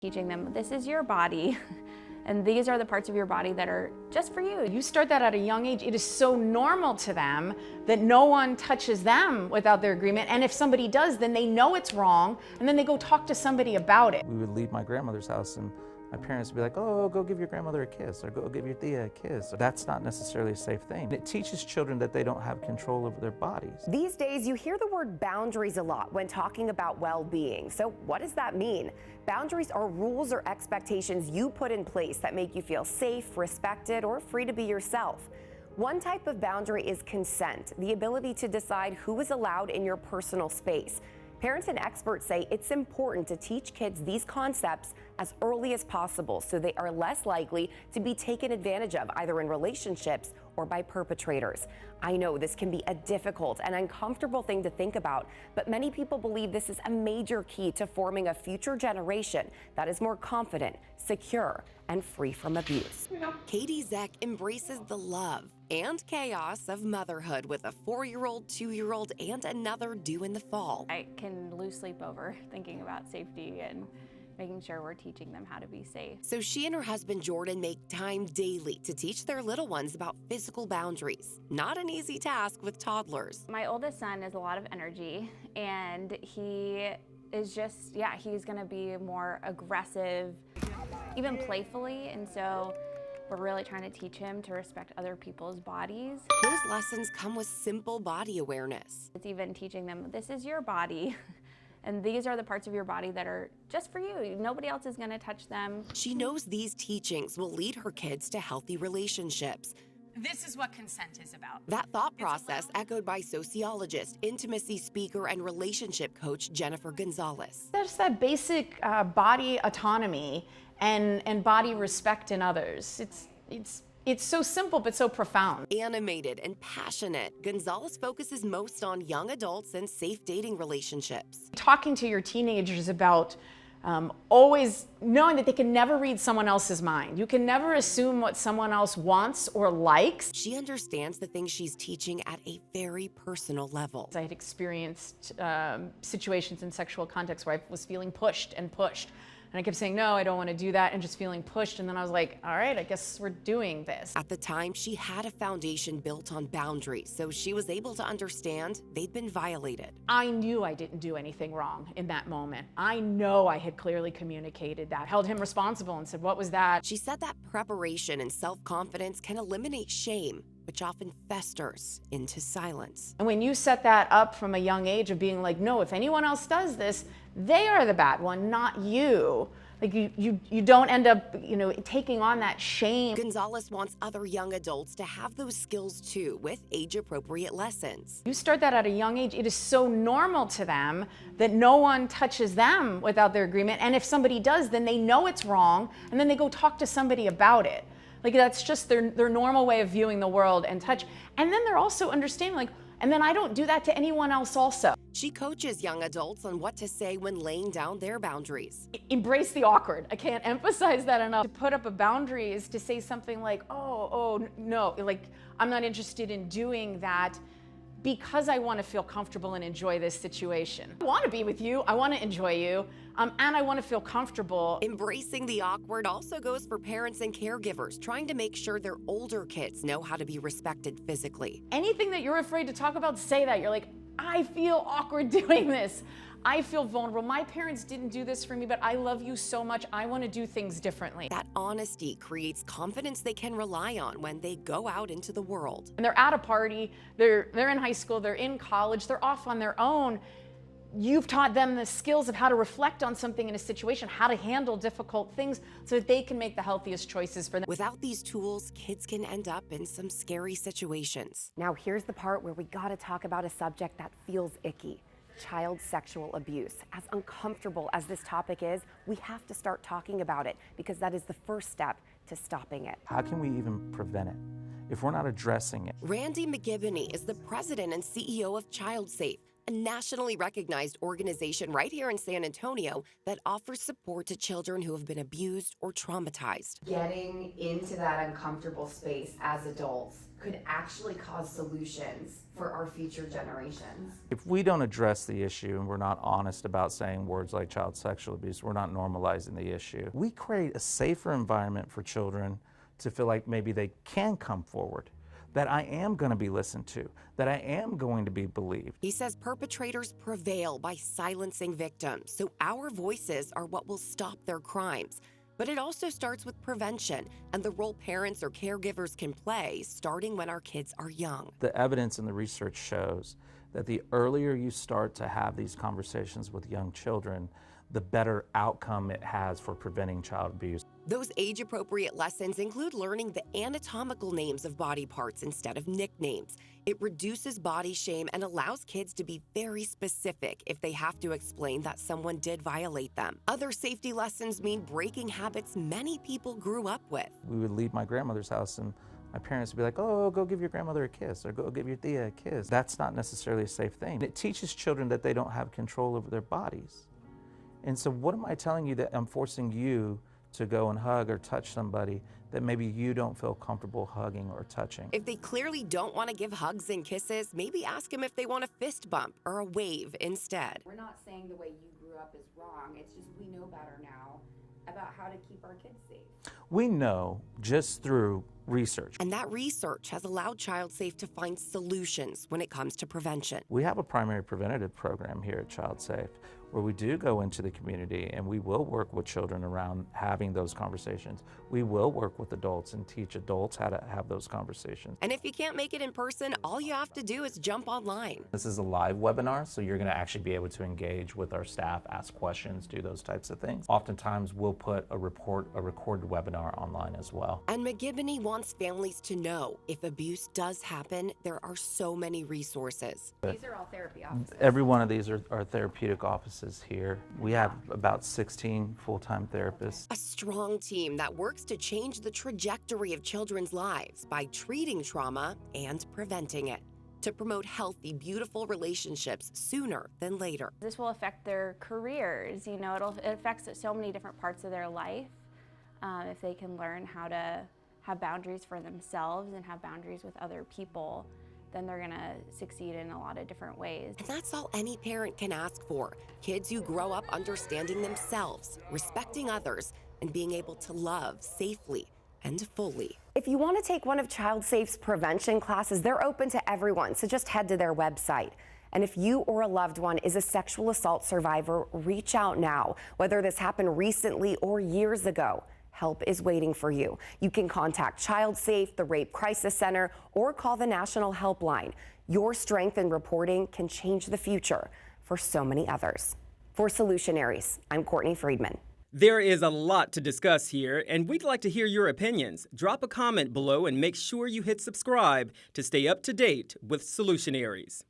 Teaching them, this is your body, and these are the parts of your body that are just for you. You start that at a young age. It is so normal to them that no one touches them without their agreement. And if somebody does, then they know it's wrong, and then they go talk to somebody about it. We would leave my grandmother's house and my parents would be like, oh, go give your grandmother a kiss, or go give your tia a kiss. That's not necessarily a safe thing. It teaches children that they don't have control over their bodies. These days, you hear the word boundaries a lot when talking about well-being. So what does that mean? Boundaries are rules or expectations you put in place that make you feel safe, respected, or free to be yourself. One type of boundary is consent, the ability to decide who is allowed in your personal space. Parents and experts say it's important to teach kids these concepts as early as possible so they are less likely to be taken advantage of, either in relationships or by perpetrators. I know this can be a difficult and uncomfortable thing to think about, but many people believe this is a major key to forming a future generation that is more confident, secure, and free from abuse. Katie Zeck embraces the love and chaos of motherhood with a 4-year-old, 2-year-old, and another due in the fall. I can lose sleep over thinking about safety and making sure we're teaching them how to be safe. So she and her husband Jordan make time daily to teach their little ones about physical boundaries. Not an easy task with toddlers. My oldest son has a lot of energy, and he is just, he's gonna be more aggressive, even playfully, and so we're really trying to teach him to respect other people's bodies. Those lessons come with simple body awareness. It's even teaching them, this is your body, and these are the parts of your body that are just for you. Nobody else is gonna touch them. She knows these teachings will lead her kids to healthy relationships. This is what consent is about. That thought process echoed by sociologist, intimacy speaker, and relationship coach Jennifer Gonzalez. There's that basic body autonomy and body respect in others. It's so simple but so profound. Animated and passionate, Gonzalez focuses most on young adults and safe dating relationships. Talking to your teenagers about always knowing that they can never read someone else's mind. You can never assume what someone else wants or likes. She understands the things she's teaching at a very personal level. I had experienced situations in sexual context where I was feeling pushed and pushed. And I kept saying, no, I don't want to do that, and just feeling pushed. And then I was like, all right, I guess we're doing this. At the time, she had a foundation built on boundaries, so she was able to understand they'd been violated. I knew I didn't do anything wrong in that moment. I know I had clearly communicated that, held him responsible and said, what was that? She said that preparation and self-confidence can eliminate shame, which often festers into silence. And when you set that up from a young age of being like, no, if anyone else does this, they are the bad one, not you. Like you don't end up, taking on that shame. Gonzalez wants other young adults to have those skills too, with age-appropriate lessons. You start that at a young age. It is so normal to them that no one touches them without their agreement. And if somebody does, then they know it's wrong, and then they go talk to somebody about it. Like, that's just their normal way of viewing the world and touch. And then they're also understanding, and then I don't do that to anyone else also. She coaches young adults on what to say when laying down their boundaries. Embrace the awkward. I can't emphasize that enough. To put up a boundary is to say something like, oh, no, I'm not interested in doing that because I want to feel comfortable and enjoy this situation. I want to be with you, I want to enjoy you, and I want to feel comfortable. Embracing the awkward also goes for parents and caregivers, trying to make sure their older kids know how to be respected physically. Anything that you're afraid to talk about, say that. You're like, I feel awkward doing this. I feel vulnerable. My parents didn't do this for me, but I love you so much. I want to do things differently. That honesty creates confidence they can rely on when they go out into the world. And they're at a party, they're in high school, they're in college, they're off on their own. You've taught them the skills of how to reflect on something in a situation, how to handle difficult things so that they can make the healthiest choices for them. Without these tools, kids can end up in some scary situations. Now here's the part where we gotta talk about a subject that feels icky. Child sexual abuse. As uncomfortable as this topic is, we have to start talking about it because that is the first step to stopping it. How can we even prevent it if we're not addressing it? Randy McGibney is the president and CEO of ChildSafe, a nationally recognized organization right here in San Antonio that offers support to children who have been abused or traumatized. Getting into that uncomfortable space as adults could actually cause solutions for our future generations. If we don't address the issue and we're not honest about saying words like child sexual abuse, we're not normalizing the issue. We create a safer environment for children to feel like maybe they can come forward, that I am going to be listened to, that I am going to be believed. He says perpetrators prevail by silencing victims, so our voices are what will stop their crimes. But it also starts with prevention and the role parents or caregivers can play starting when our kids are young. The evidence and the research shows that the earlier you start to have these conversations with young children, the better outcome it has for preventing child abuse. Those age-appropriate lessons include learning the anatomical names of body parts instead of nicknames. It reduces body shame and allows kids to be very specific if they have to explain that someone did violate them. Other safety lessons mean breaking habits many people grew up with. We would leave my grandmother's house and my parents would be like, oh, go give your grandmother a kiss or go give your tia a kiss. That's not necessarily a safe thing. It teaches children that they don't have control over their bodies. And so what am I telling you that I'm forcing you to go and hug or touch somebody that maybe you don't feel comfortable hugging or touching? If they clearly don't want to give hugs and kisses, maybe ask them if they want a fist bump or a wave instead. We're not saying the way you grew up is wrong. It's just we know better now about how to keep our kids safe. We know just through research. And that research has allowed ChildSafe to find solutions when it comes to prevention. We have a primary preventative program here at ChildSafe where we do go into the community and we will work with children around having those conversations. We will work with adults and teach adults how to have those conversations. And if you can't make it in person, all you have to do is jump online. This is a live webinar, so you're going to actually be able to engage with our staff, ask questions, do those types of things. Oftentimes, we'll put a recorded webinar online as well. And McGibney wants families to know if abuse does happen, there are so many resources. These are all therapy offices. Every one of these are therapeutic offices here. We have about 16 full-time therapists. A strong team that works to change the trajectory of children's lives by treating trauma and preventing it, to promote healthy, beautiful relationships sooner than later. This will affect their careers, you know, it affects so many different parts of their life. If they can learn how to have boundaries for themselves and have boundaries with other people, then they're gonna succeed in a lot of different ways. And that's all any parent can ask for. Kids who grow up understanding themselves, respecting others, and being able to love safely and fully. If you want to take one of ChildSafe's prevention classes, they're open to everyone, so just head to their website. And if you or a loved one is a sexual assault survivor, reach out now. Whether this happened recently or years ago, help is waiting for you. You can contact ChildSafe, the Rape Crisis Center, or call the National Helpline. Your strength in reporting can change the future for so many others. For Solutionaries, I'm Courtney Friedman. There is a lot to discuss here, and we'd like to hear your opinions. Drop a comment below and make sure you hit subscribe to stay up to date with Solutionaries.